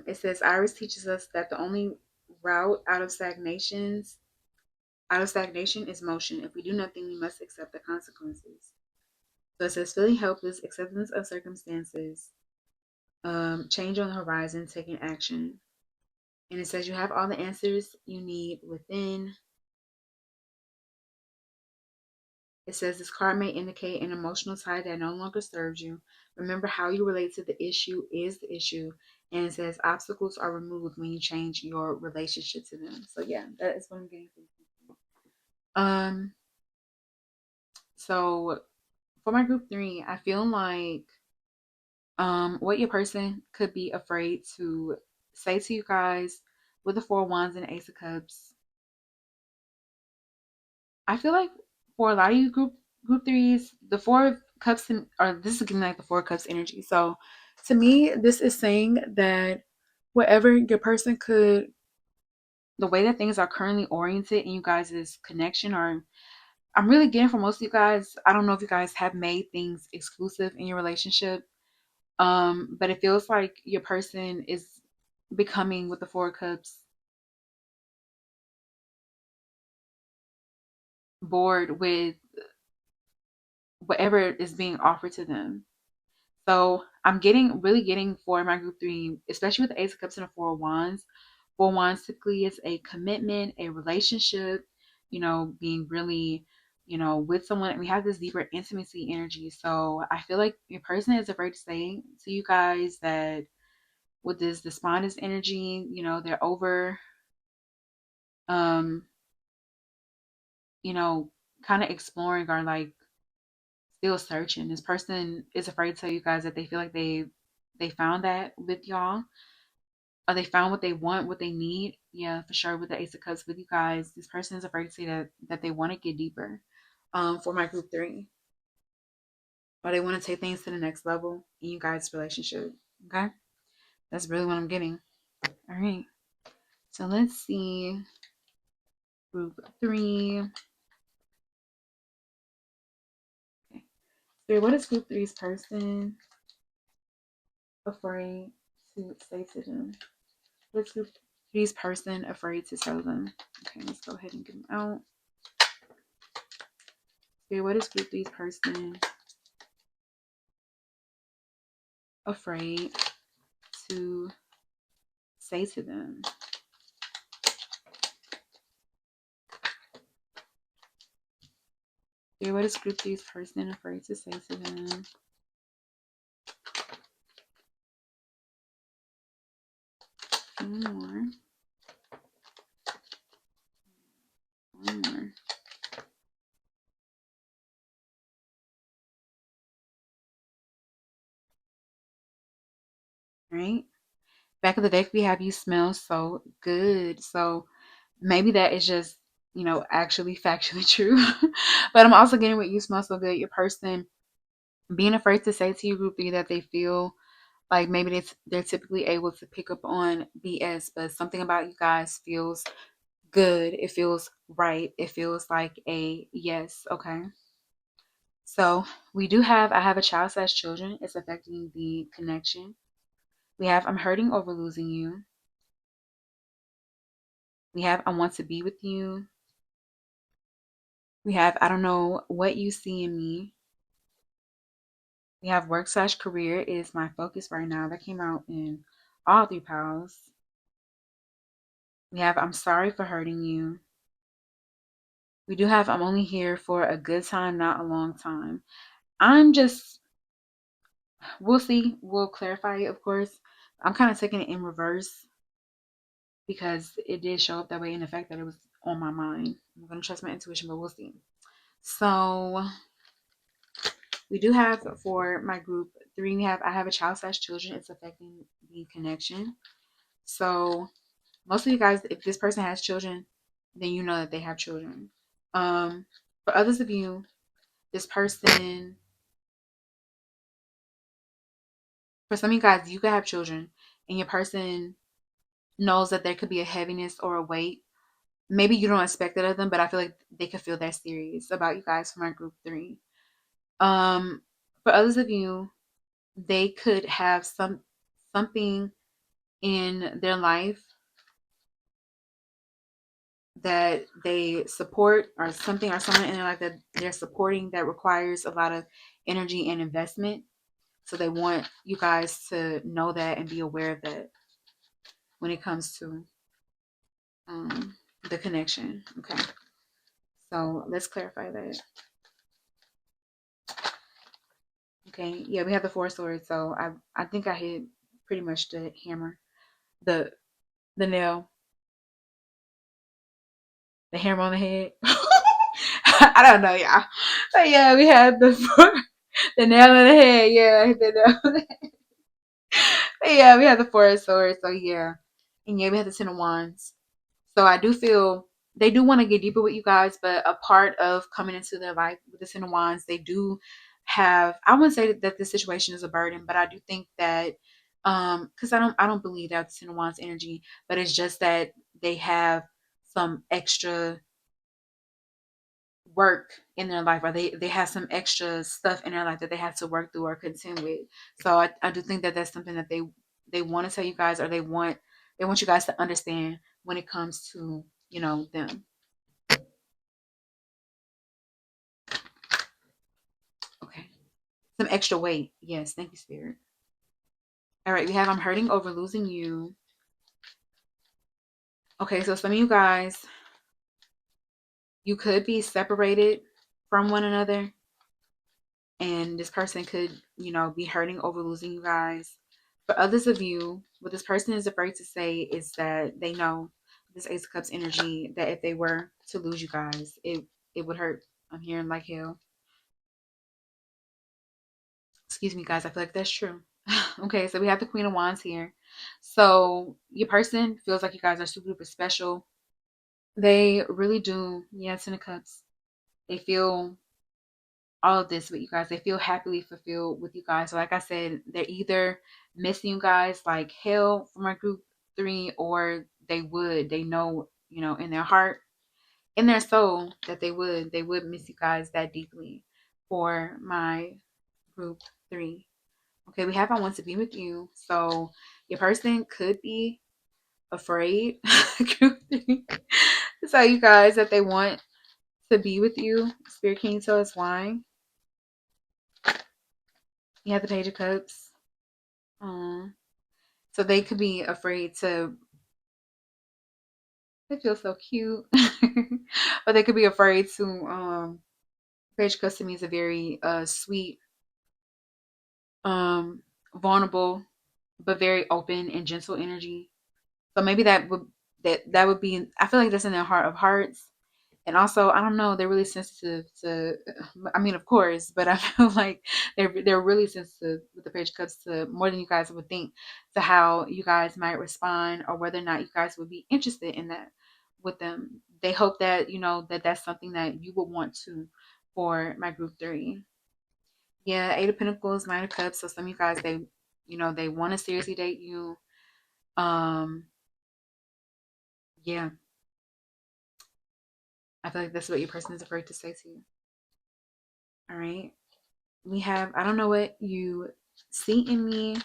it says Iris teaches us that the only route out of stagnation is motion. If we do nothing, we must accept the consequences. So it says feeling helpless, acceptance of circumstances, change on the horizon, taking action. And it says you have all the answers you need within. It says this card may indicate an emotional tie that no longer serves you. Remember, how you relate to the issue is the issue. And it says obstacles are removed when you change your relationship to them. So yeah, that is what I'm getting from you. So for my group 3, I feel like what your person could be afraid to say to you guys with the Four Wands and Ace of Cups. I feel like for a lot of you group 3s, the Four of Cups or this is giving like the Four of Cups energy. So to me, this is saying that whatever your person could, the way that things are currently oriented in you guys' connection, or I'm really getting from most of you guys, I don't know if you guys have made things exclusive in your relationship. But it feels like your person is becoming with the Four of Cups bored with whatever is being offered to them. So I'm really getting for my group 3, especially with the Ace of Cups and the Four of Wands. Four of Wands typically is a commitment, a relationship, being really, with someone. And we have this deeper intimacy energy. So I feel like your person is afraid to say to you guys that with this despondence energy, they're over, um, kind of exploring or like still searching. This person is afraid to tell you guys that they feel like they found that with y'all, or they found what they want, what they need. Yeah, for sure. With the Ace of Cups with you guys, this person is afraid to say that they want to get deeper. For my group 3, or they want to take things to the next level in you guys' relationship. Okay, that's really what I'm getting. All right, so let's see, group 3. Okay, so what is group 3's person afraid to say to them? What's group 3's person afraid to tell them? Okay, let's go ahead and get them out. Okay, what is group three's person afraid to say to them? Okay, what is group three's person afraid to say to them? One more. One more. Right? Back of the deck, we have you smell so good. So maybe that is just, actually factually true. But I'm also getting what you smell so good. Your person being afraid to say to you, group three, that they feel like maybe they're typically able to pick up on BS, but something about you guys feels good. It feels right. It feels like a yes. Okay. So I have a child slash children. It's affecting the connection. We have, I'm hurting over losing you. We have, I want to be with you. We have, I don't know what you see in me. We have work slash career is my focus right now. That came out in all three piles. We have, I'm sorry for hurting you. We do have, I'm only here for a good time, not a long time. We'll see. We'll clarify it, of course. I'm kind of taking it in reverse because it did show up that way in the fact that it was on my mind. I'm going to trust my intuition, but we'll see. So we do have for my group three, I have a child slash children. It's affecting the connection. So most of you guys, if this person has children, then you know that they have children. For others of you, this person, for some of you guys, you could have children and your person knows that there could be a heaviness or a weight. Maybe you don't expect it of them, but I feel like they could feel that serious about you guys from our group three. Um, for others of you, they could have something in their life that they support, or something or someone in their life that they're supporting that requires a lot of energy and investment. So they want you guys to know that and be aware of that when it comes to the connection. Okay. So let's clarify that. Okay. Yeah, we have the four swords. So I think I hit pretty much the hammer, the the nail, the hammer on the head. I don't know, y'all. But yeah, we had the nail on the head. Yeah, I hit the nail on the head. But yeah, we had the four swords. So yeah, and yeah, we had the 10 of wands. So I do feel they do want to get deeper with you guys, but a part of coming into their life with the 10 of wands, they do have. I wouldn't say that this situation is a burden, but I do think that because I don't believe that the 10 of wands energy, but it's just that they have some extra work in their life, or they have some extra stuff in their life that they have to work through or contend with. So I do think that that's something that they want to tell you guys, or they want you guys to understand when it comes to them. Okay, some extra weight. Yes, thank you, spirit. All right, we have, I'm hurting over losing you. Okay, so some of you guys, you could be separated from one another, and this person could, be hurting over losing you guys. For others of you, what this person is afraid to say is that they know, this Ace of Cups energy, that if they were to lose you guys, it would hurt. I'm hearing like hell. Excuse me, guys. I feel like that's true. Okay, so we have the Queen of Wands here. So your person feels like you guys are super duper special. They really do. Yeah, 10 of Cups. They feel all of this with you guys. They feel happily fulfilled with you guys. So like I said, they're either missing you guys like hell from our group three, or they know, in their heart, in their soul, that they would miss you guys that deeply for my group three. Okay, we have, I want to be with you. So your person could be afraid, group three, to tell you guys that they want to be with you. Spirit, can you tell us why? You have the Page of Cups. Um, so they could be afraid to. They feel so cute, but they could be afraid to. Page of Cups to me is a very sweet, um, vulnerable, but very open and gentle energy. So maybe that would be. I feel like that's in their heart of hearts. And also, I don't know, they're really sensitive to. I mean, of course, but I feel like they're really sensitive with the Page of Cups to more than you guys would think, to how you guys might respond or whether or not you guys would be interested in that with them. They hope that that's something that you would want to for my group three. Yeah, Eight of Pentacles, Nine of Cups. So some of you guys, they want to seriously date you. Um, yeah, I feel like that's what your person is afraid to say to you. All right. We have, I don't know what you see in me.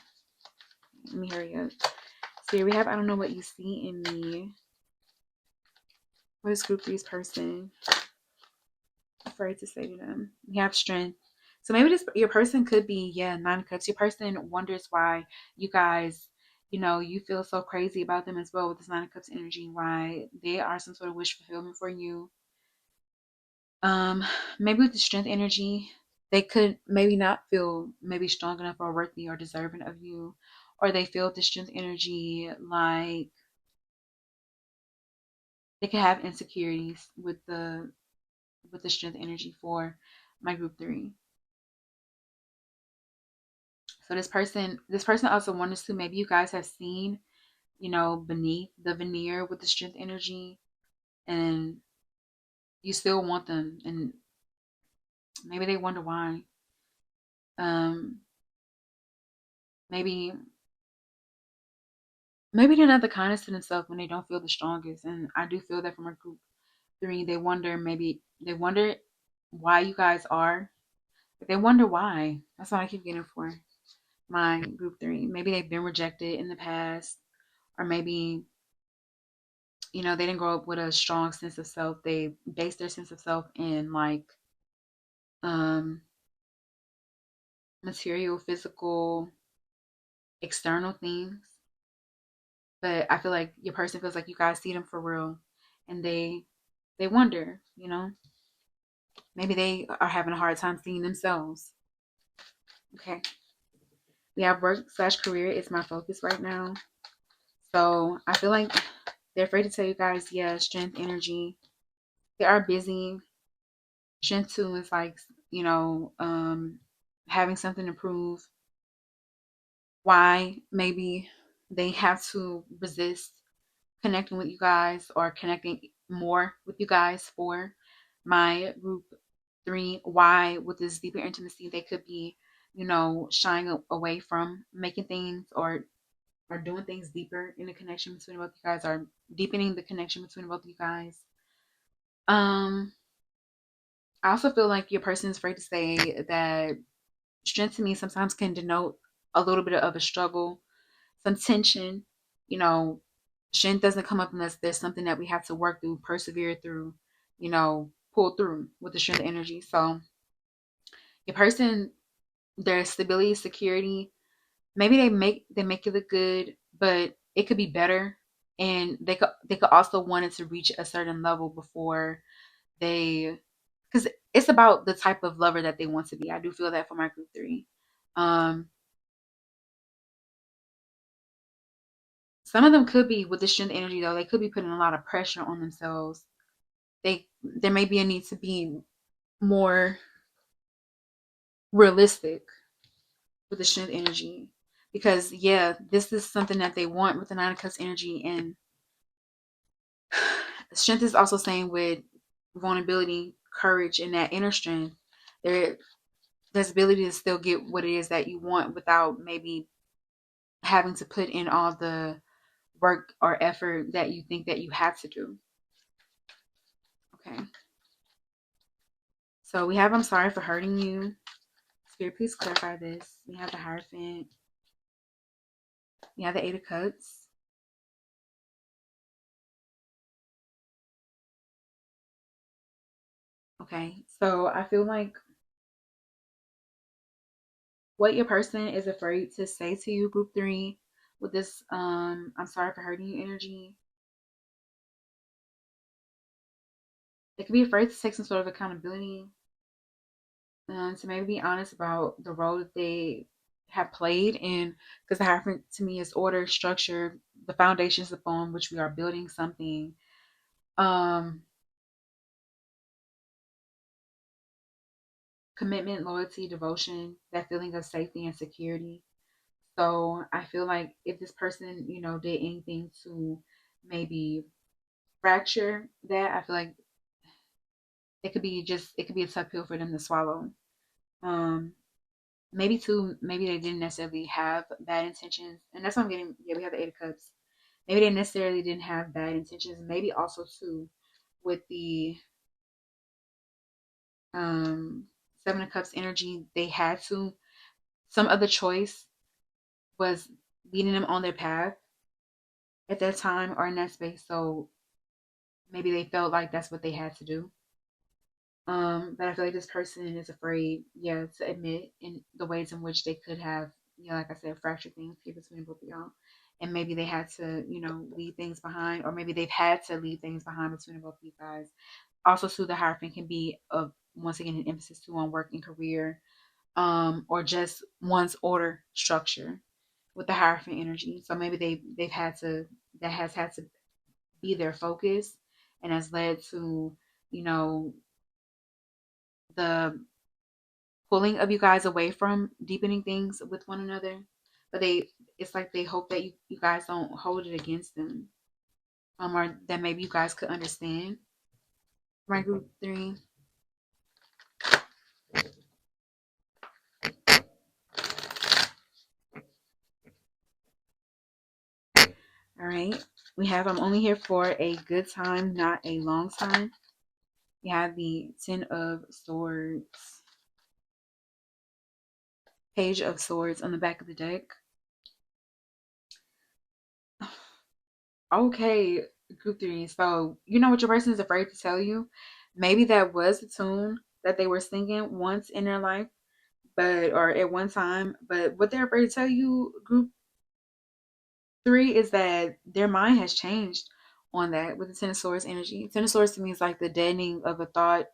Let me hurry up. So here we have, I don't know what you see in me. What is group three's person afraid to say to them? We have strength. So maybe your person could be, yeah, Nine of Cups. Your person wonders why you guys, you feel so crazy about them as well with this Nine of Cups energy, why they are some sort of wish fulfillment for you. Um, maybe with the strength energy, they could maybe not feel maybe strong enough or worthy or deserving of you, or they feel the strength energy like they could have insecurities with the strength energy for my group three. So this person also wonders too. Maybe you guys have seen, beneath the veneer with the strength energy, and you still want them, and maybe they wonder why. Um, maybe maybe they're not the kindest to themselves when they don't feel the strongest. And I do feel that from a group three, they wonder why you guys are. They wonder why. That's what I keep getting for my group three. Maybe they've been rejected in the past, or maybe, they didn't grow up with a strong sense of self. They base their sense of self in like um material, physical, external things. But I feel like your person feels like you guys see them for real, and they wonder, maybe they are having a hard time seeing themselves. Okay. We have work/career is my focus right now. So I feel like they're afraid to tell you guys, yeah, strength, energy. They are busy. Strength too is like, having something to prove. Why maybe they have to resist connecting with you guys or connecting more with you guys for my group three. Why with this deeper intimacy they could be, shying away from making things or doing things deeper in the connection between both you guys, or deepening the connection between both of you guys. Um, I also feel like your person is afraid to say that strength to me sometimes can denote a little bit of a struggle, some tension. You know, strength doesn't come up unless there's something that we have to work through, persevere through, pull through with the strength energy. So your person, their stability, security, maybe they make it look good, but it could be better. And they could also want it to reach a certain level before they, because it's about the type of lover that they want to be. I do feel that for my group three. Um, some of them could be with the strength energy though. They could be putting a lot of pressure on themselves. There may be a need to be more realistic with the strength energy, because yeah, this is something that they want with the Nine of Cups energy. And strength is also saying with vulnerability, courage, and that inner strength, there there's ability to still get what it is that you want without maybe having to put in all the work or effort that you think that you have to do. Okay. So we have I'm sorry for hurting you. Spirit, please clarify this. We have the Hierophant. We have the Eight of Cups. Okay, so I feel like what your person is afraid to say to you, group three, with this I'm sorry for hurting you energy. They could be afraid to take some sort of accountability, to maybe be honest about the role that they have played in, because the Hierophant to me is order, structure, the foundations upon which we are building something. Um, Commitment, loyalty, devotion, that feeling of safety and security. So I feel like if this person, did anything to maybe fracture that, I feel like it could be a tough pill for them to swallow. Um, Maybe too, maybe they didn't necessarily have bad intentions, and that's what I'm getting. Yeah, we have the Eight of Cups. Maybe they necessarily didn't have bad intentions. Maybe also too, with the um Seven of Cups energy, they had to. Some other choice was leading them on their path at that time or in that space. So maybe they felt like that's what they had to do. But I feel like this person is afraid, yeah, to admit in the ways in which they could have, like I said, fractured things here between both of y'all. And maybe they had to, leave things behind, or maybe they've had to leave things behind between both of you guys. Also, too, the Hierophant can be of once again an emphasis too on work and career, or just one's order structure with the Hierophant energy. So maybe they've had to, that has had to be their focus, and has led to, you know, the pulling of you guys away from deepening things with one another. But it's like they hope that you guys don't hold it against them, or that maybe you guys could understand. My group three. All right. We have I'm only here for a good time, not a long time. We have the Ten of Swords, Page of Swords on the back of the deck. Okay, group three. So you know what your person is afraid to tell you? Maybe that was the tune that they were singing once in their life, but or at one time. But what they're afraid to tell you, group three, is that their mind has changed on that with the Ten of Swords energy. Ten of Swords to me is like the deadening of a thought,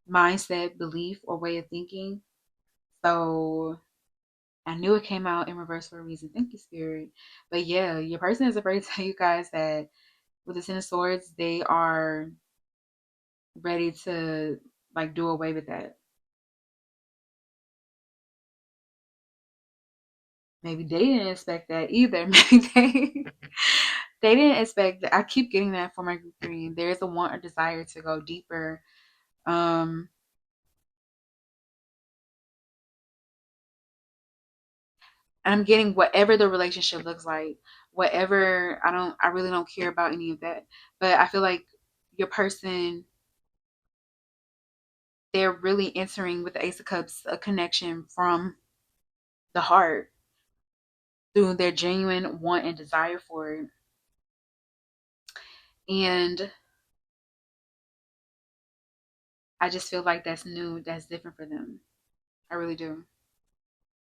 mindset, belief, or way of thinking. So I knew it came out in reverse for a reason. Thank you, Spirit. But yeah, your person is afraid to tell you guys that with the Ten of Swords, they are ready to like do away with that. Maybe they didn't expect that either. Maybe they didn't expect that. I keep getting that for my group three. There's a want or desire to go deeper. Um, and I'm getting whatever the relationship looks like, whatever. I really don't care about any of that. But I feel like your person, they're really entering with the Ace of Cups a connection from the heart through their genuine want and desire for it. And I just feel like that's new, that's different for them. I really do.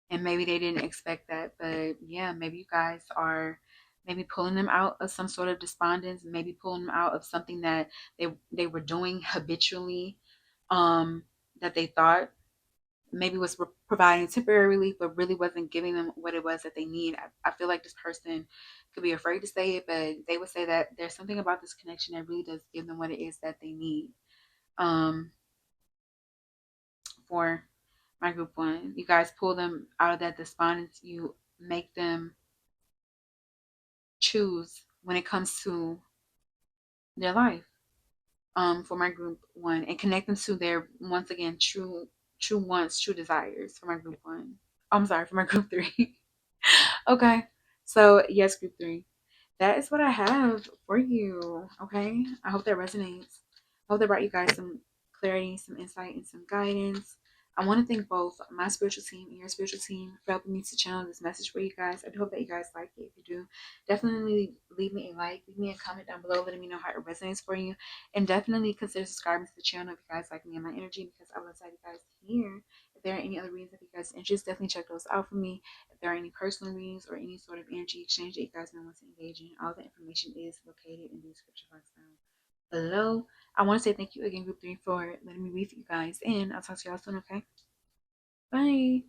And maybe they didn't expect that, but yeah, maybe you guys are maybe pulling them out of some sort of despondence, maybe pulling them out of something that they were doing habitually, um, that they thought maybe was providing temporary relief, but really wasn't giving them what it was that they need. I feel like this person could be afraid to say it, but they would say that there's something about this connection that really does give them what it is that they need. Um, for my group one, you guys pull them out of that despondence. You make them choose when it comes to their life. For my group one, and connect them to their once again true wants, true desires for my group one. I'm sorry, for my group three. Okay. So yes, group three. That is what I have for you. Okay. I hope that resonates. I hope that brought you guys some clarity, some insight, and some guidance. I want to thank both my spiritual team and your spiritual team for helping me to channel this message for you guys. I do hope that you guys like it. If you do, definitely leave me a like, leave me a comment down below, letting me know how it resonates for you. And definitely consider subscribing to the channel if you guys like me and my energy, because I will tell you guys here. If there are any other readings that you guys are interested, definitely check those out for me. If there are any personal readings or any sort of energy exchange that you guys may want to engage in, all the information is located in the description box down below. I want to say thank you again, Group 3, for letting me read for you guys, and I'll talk to y'all soon, okay? Bye.